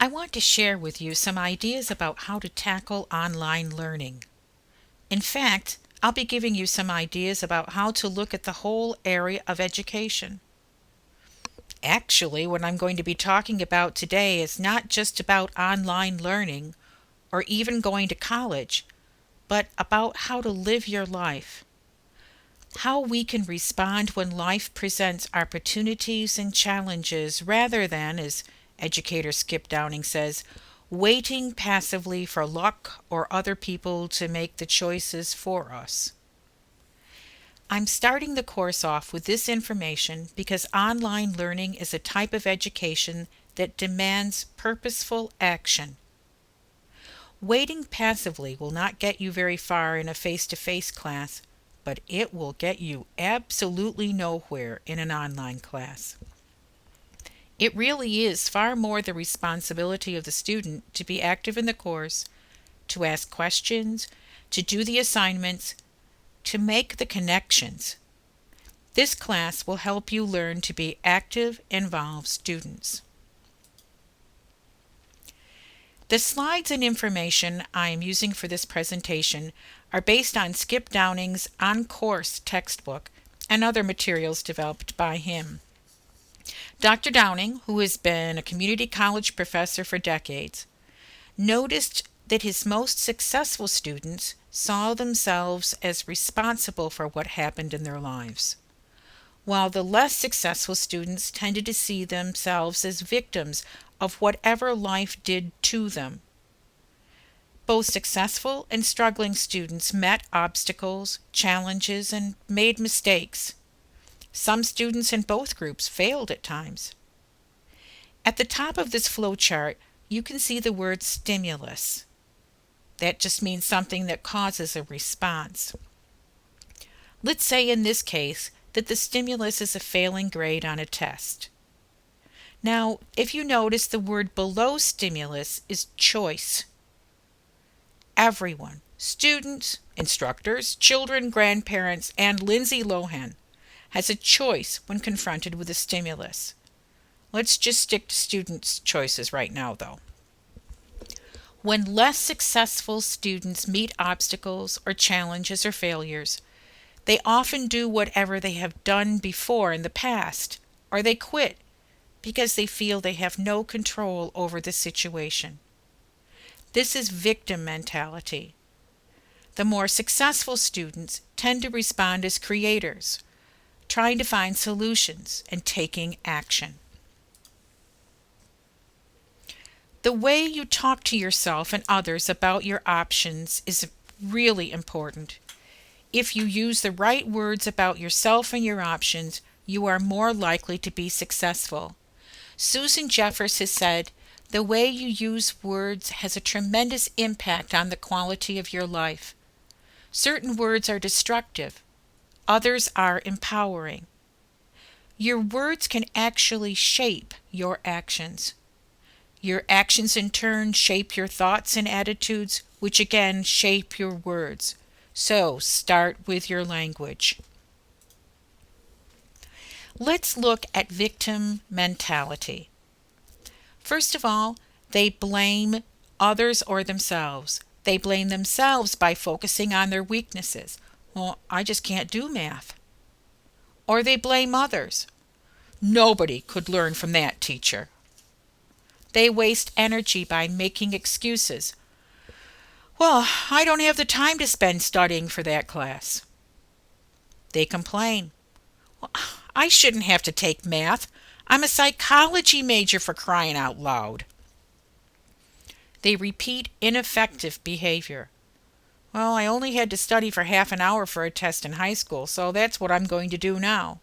I want to share with you some ideas about how to tackle online learning. In fact, I'll be giving you some ideas about how to look at the whole area of education. Actually, what I'm going to be talking about today is not just about online learning or even going to college, but about how to live your life. How we can respond when life presents opportunities and challenges rather than, as educator Skip Downing says, waiting passively for luck or other people to make the choices for us. I'm starting the course off with this information because online learning is a type of education that demands purposeful action. Waiting passively will not get you very far in a face to face class, but it will get you absolutely nowhere in an online class. It really is far more the responsibility of the student to be active in the course, to ask questions, to do the assignments, to make the connections. This class will help you learn to be active, involved students. The slides and information I am using for this presentation are based on Skip Downing's on-course textbook and other materials developed by him. Dr. Downing, who has been a community college professor for decades, noticed that his most successful students saw themselves as responsible for what happened in their lives, while the less successful students tended to see themselves as victims of whatever life did to them. Both successful and struggling students met obstacles, challenges, and made mistakes. Some students in both groups failed at times. At the top of this flowchart, you can see the word stimulus. That just means something that causes a response. Let's say in this case that the stimulus is a failing grade on a test. Now, if you notice, the word below stimulus is choice. Everyone, students, instructors, children, grandparents, and Lindsay Lohan, has a choice when confronted with a stimulus. Let's just stick to students' choices right now, though. When less successful students meet obstacles or challenges or failures, they often do whatever they have done before in the past, or they quit because they feel they have no control over the situation. This is victim mentality. The more successful students tend to respond as creators, trying to find solutions and taking action. The way you talk to yourself and others about your options is really important. If you use the right words about yourself and your options, you are more likely to be successful. Susan Jeffers has said, "The way you use words has a tremendous impact on the quality of your life. Certain words are destructive, others are empowering. Your words can actually shape your actions. Your actions in turn shape your thoughts and attitudes, which again shape your words. So start with your language." Let's look at victim mentality. First of all, they blame others or themselves. They blame themselves by focusing on their weaknesses. Well, I just can't do math. Or they blame others. Nobody could learn from that teacher. They waste energy by making excuses. Well, I don't have the time to spend studying for that class. They complain. Well, I shouldn't have to take math. I'm a psychology major, for crying out loud. They repeat ineffective behavior. Well, I only had to study for half an hour for a test in high school, so that's what I'm going to do now.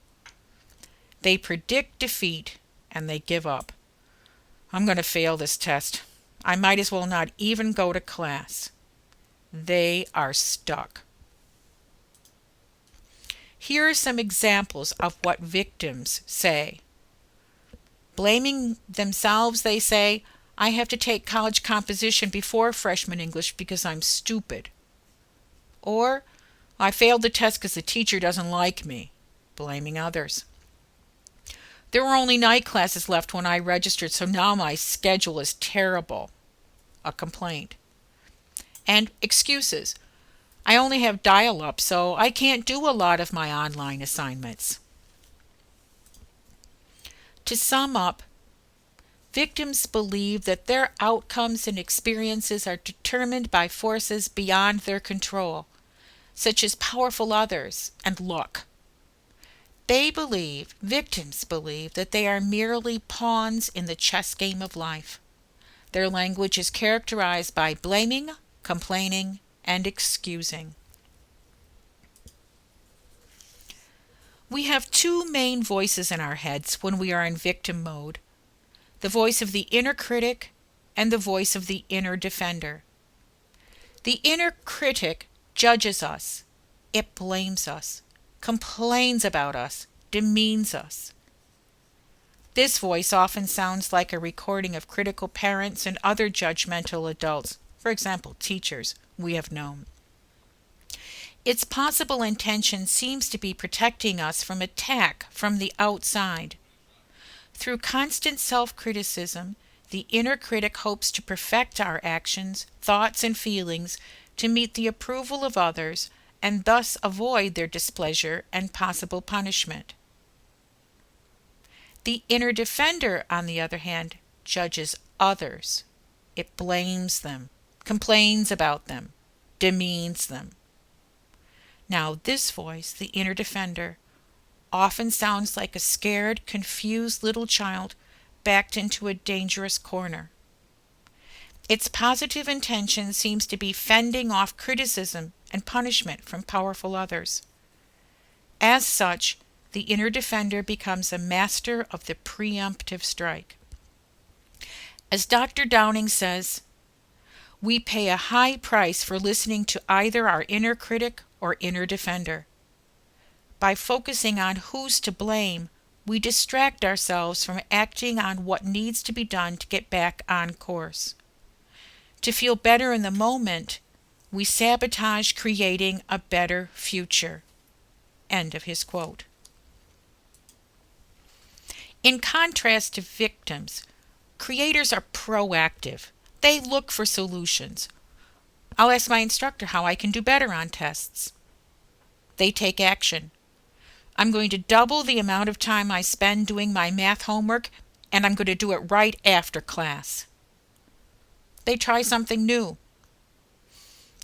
They predict defeat and they give up. I'm going to fail this test. I might as well not even go to class. They are stuck. Here are some examples of what victims say. Blaming themselves, they say, "I have to take college composition before freshman English because I'm stupid." Or, "I failed the test because the teacher doesn't like me," blaming others. There were only night classes left when I registered, so now my schedule is terrible. A complaint. And excuses. I only have dial up, so I can't do a lot of my online assignments. To sum up, victims believe that their outcomes and experiences are determined by forces beyond their control, such as powerful others and luck. Victims believe that they are merely pawns in the chess game of life. Their language is characterized by blaming, complaining, and excusing. We have two main voices in our heads when we are in victim mode: the voice of the inner critic and the voice of the inner defender. The inner critic judges us, it blames us, complains about us, demeans us. This voice often sounds like a recording of critical parents and other judgmental adults, for example, teachers we have known. Its possible intention seems to be protecting us from attack from the outside. Through constant self-criticism, the inner critic hopes to perfect our actions, thoughts, and feelings to meet the approval of others and thus avoid their displeasure and possible punishment. The inner defender, on the other hand, judges others. It blames them, complains about them, demeans them. Now, this voice, the inner defender, often sounds like a scared, confused little child backed into a dangerous corner. Its positive intention seems to be fending off criticism and punishment from powerful others. As such, the inner defender becomes a master of the preemptive strike. As Dr. Downing says, we pay a high price for listening to either our inner critic or inner defender. By focusing on who's to blame, we distract ourselves from acting on what needs to be done to get back on course. To feel better in the moment, we sabotage creating a better future. End of his quote. In contrast to victims, creators are proactive. They look for solutions. I'll ask my instructor how I can do better on tests. They take action. I'm going to double the amount of time I spend doing my math homework, and I'm going to do it right after class. They try something new.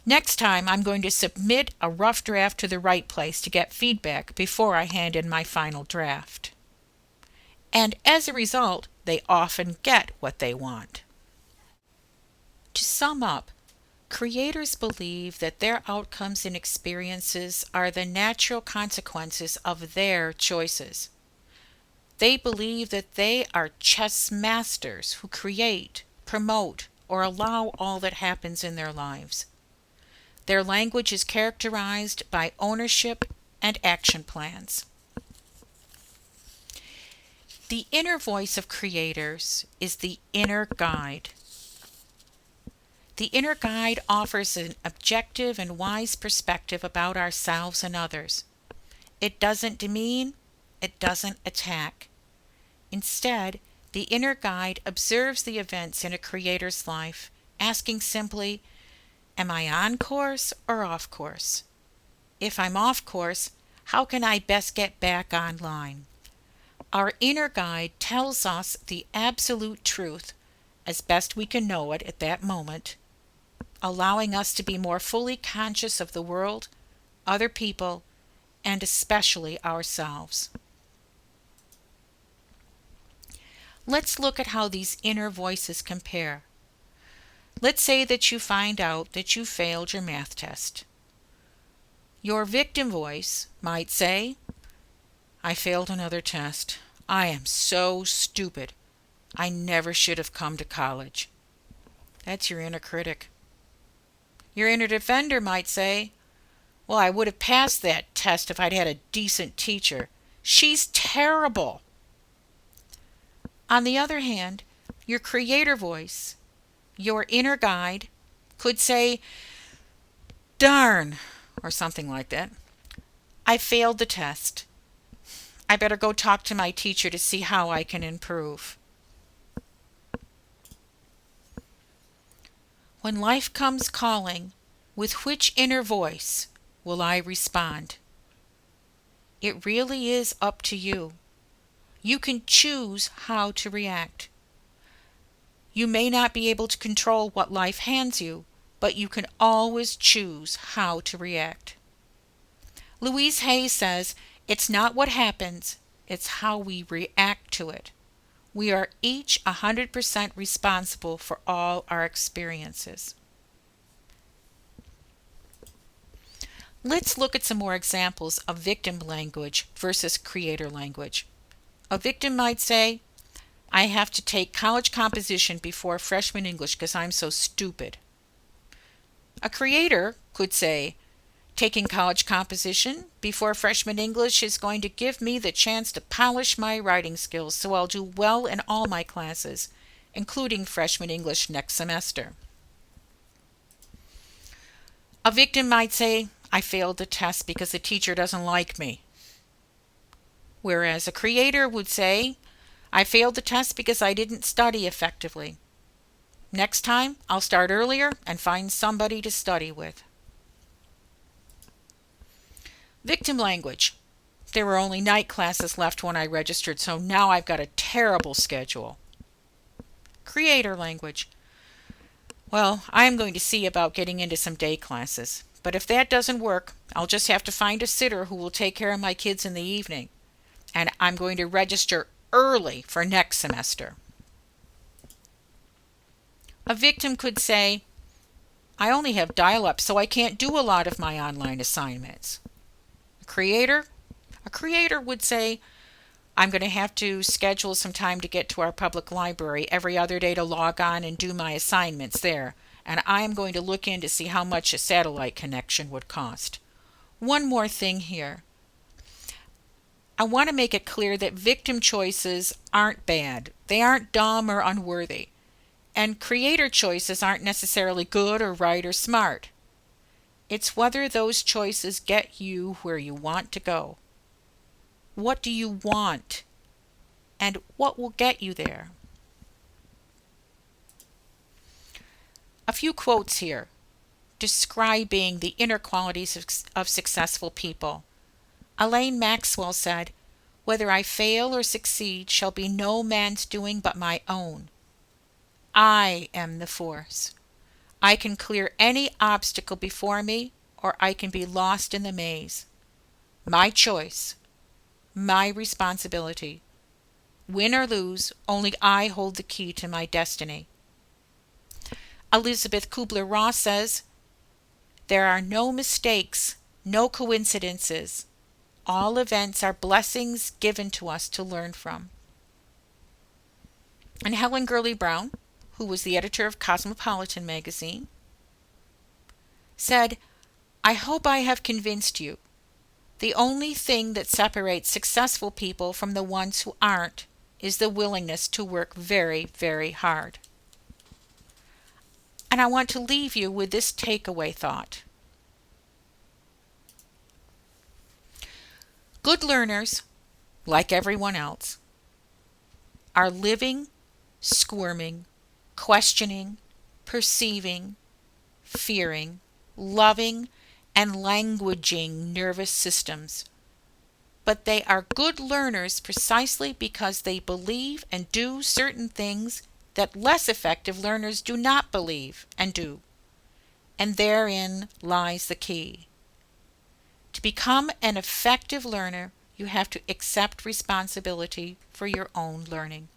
Next time, I'm going to submit a rough draft to the right place to get feedback before I hand in my final draft. And as a result, they often get what they want. To sum up, creators believe that their outcomes and experiences are the natural consequences of their choices. They believe that they are chess masters who create, promote, or allow all that happens in their lives. Their language is characterized by ownership and action plans. The inner voice of creators is the inner guide. The inner guide offers an objective and wise perspective about ourselves and others. It doesn't demean, it doesn't attack. Instead, the inner guide observes the events in a creator's life, asking simply, am I on course or off course? If I'm off course, how can I best get back online? Our inner guide tells us the absolute truth, as best we can know it at that moment, allowing us to be more fully conscious of the world, other people, and especially ourselves. Let's look at how these inner voices compare. Let's say that you find out that you failed your math test. Your victim voice might say, I failed another test. I am so stupid. I never should have come to college. That's your inner critic. Your inner defender might say, well, I would have passed that test if I'd had a decent teacher. She's terrible. On the other hand, your creator voice, your inner guide, could say, darn, or something like that. I failed the test. I better go talk to my teacher to see how I can improve. When life comes calling, with which inner voice will I respond? It really is up to you. You can choose how to react. You may not be able to control what life hands you, but you can always choose how to react. Louise Hay says, "It's not what happens, it's how we react to it." We are each 100% responsible for all our experiences. Let's look at some more examples of victim language versus creator language. A victim might say, "I have to take college composition before freshman English because I'm so stupid." A creator could say, "Taking college composition before freshman English is going to give me the chance to polish my writing skills so I'll do well in all my classes, including freshman English next semester." A victim might say, "I failed the test because the teacher doesn't like me." Whereas a creator would say, "I failed the test because I didn't study effectively. Next time, I'll start earlier and find somebody to study with." Victim language. "There were only night classes left when I registered, so now I've got a terrible schedule." Creator language. "Well, I'm going to see about getting into some day classes, but if that doesn't work, I'll just have to find a sitter who will take care of my kids in the evening, and I'm going to register early for next semester." A victim could say, "I only have dial-up, so I can't do a lot of my online assignments." A creator would say, "I'm going to have to schedule some time to get to our public library every other day to log on and do my assignments there, and I am going to look in to see how much a satellite connection would cost." One more thing here. I want to make it clear that victim choices aren't bad. They aren't dumb or unworthy. And creator choices aren't necessarily good or right or smart. It's whether those choices get you where you want to go. What do you want? And what will get you there? A few quotes here describing the inner qualities of successful people. Elaine Maxwell said, "Whether I fail or succeed shall be no man's doing but my own. I am the force. I can clear any obstacle before me, or I can be lost in the maze. My choice, my responsibility. Win or lose, only I hold the key to my destiny." Elizabeth Kubler-Ross says, "There are no mistakes, no coincidences. All events are blessings given to us to learn from." And Helen Gurley Brown, who was the editor of Cosmopolitan magazine, said, "I hope I have convinced you. The only thing that separates successful people from the ones who aren't is the willingness to work very, very hard." And I want to leave you with this takeaway thought. Good learners, like everyone else, are living, squirming, questioning, perceiving, fearing, loving, and languaging nervous systems. But they are good learners precisely because they believe and do certain things that less effective learners do not believe and do. And therein lies the key. To become an effective learner, you have to accept responsibility for your own learning.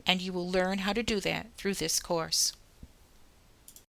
And you will learn how to do that through this course.